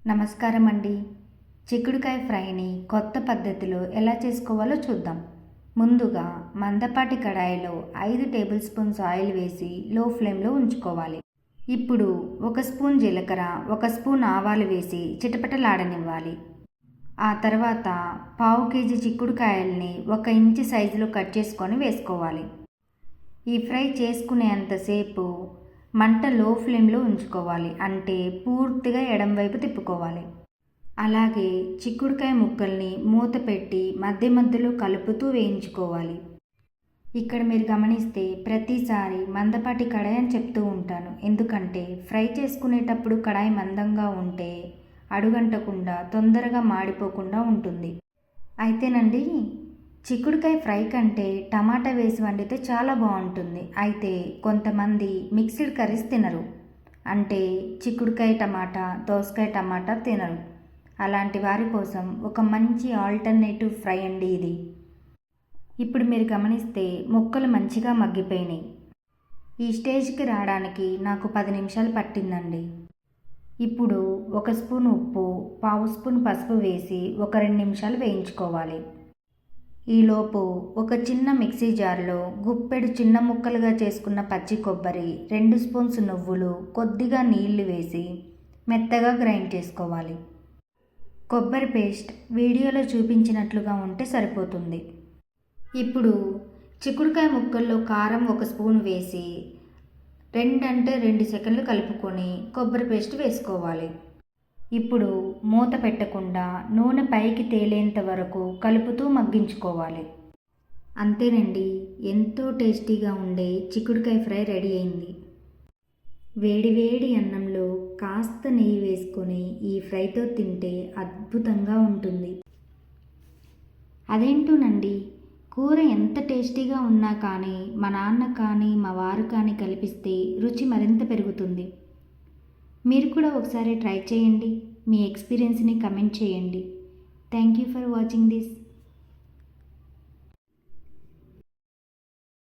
నమస్కారం అండి. చిక్కుడుకాయ ఫ్రైని కొత్త పద్ధతిలో ఎలా చేసుకోవాలో చూద్దాం. ముందుగా మందపాటి కడాయిలో 5 టేబుల్ స్పూన్స్ ఆయిల్ వేసి లో ఫ్లేమ్లో ఉంచుకోవాలి. ఇప్పుడు 1 స్పూన్ జీలకర్ర, 1 స్పూన్ ఆవాలు వేసి చిటపటలాడనివ్వాలి. ఆ తర్వాత పావు కేజీ చిక్కుడుకాయల్ని 1 ఇంచు సైజులో కట్ చేసుకొని వేసుకోవాలి. ఈ ఫ్రై చేసుకునేంతసేపు మంట లో ఫ్లేమ్లో ఉంచుకోవాలి. అంటే పూర్తిగా ఎడం వైపు తిప్పుకోవాలి. అలాగే చిక్కుడుకాయ ముక్కల్ని మూత పెట్టి మధ్య మధ్యలో కలుపుతూ వేయించుకోవాలి. ఇక్కడ మీరు గమనిస్తే ప్రతిసారి మందపాటి కడాయి అని చెప్తూ ఉంటాను. ఎందుకంటే ఫ్రై చేసుకునేటప్పుడు కడాయి మందంగా ఉంటే అడుగంటకుండా తొందరగా మాడిపోకుండా ఉంటుంది. అయితేనండి, చిక్కుడుకాయ ఫ్రై కంటే టమాటా వేసి వండితే చాలా బాగుంటుంది. అయితే కొంతమంది మిక్స్డ్ కర్రీస్ తినరు. అంటే చిక్కుడుకాయ టమాటా, దోసకాయ టమాటా తినరు. అలాంటి వారి కోసం ఒక మంచి ఆల్టర్నేటివ్ ఫ్రై అండి ఇది. ఇప్పుడు మీరు గమనిస్తే ముక్కలు మంచిగా మగ్గిపోయినాయి. ఈ స్టేజ్కి రావడానికి నాకు 10 నిమిషాలు పట్టిందండి. ఇప్పుడు 1 స్పూన్ ఉప్పు, పావు స్పూన్ పసుపు వేసి ఒక 2 నిమిషాలు వేయించుకోవాలి. ఈలోపు ఒక చిన్న మిక్సీ జార్లో గుప్పెడు చిన్న ముక్కలుగా చేసుకున్న పచ్చి కొబ్బరి, 2 స్పూన్స్ నువ్వులు, కొద్దిగా నీళ్లు వేసి మెత్తగా గ్రైండ్ చేసుకోవాలి. కొబ్బరి పేస్ట్ వీడియోలో చూపించినట్లుగా ఉంటే సరిపోతుంది. ఇప్పుడు చిక్కుడుకాయ ముక్కల్లో కారం 1 స్పూన్ వేసి 2 సెకండ్లు కలుపుకొని కొబ్బరి పేస్ట్ వేసుకోవాలి. ఇప్పుడు మూత పెట్టకుండా నూనె పైకి తేలేంత వరకు కలుపుతూ మగ్గించుకోవాలి. అంతేనండి, ఎంతో టేస్టీగా ఉండే చిక్కుడుకాయ ఫ్రై రెడీ అయింది. వేడి వేడి అన్నంలో కాస్త నెయ్యి వేసుకొని ఈ ఫ్రైతో తింటే అద్భుతంగా ఉంటుంది. అదేంటోనండి, కూర ఎంత టేస్టీగా ఉన్నా కానీ మా నాన్న కానీ మా వారు కానీ కలిపిస్తే రుచి మరింత పెరుగుతుంది. మీరు కూడా ఒకసారి ట్రై చేయండి. మీ ఎక్స్పీరియన్స్ని కమెంట్ చేయండి. Thank you for watching this.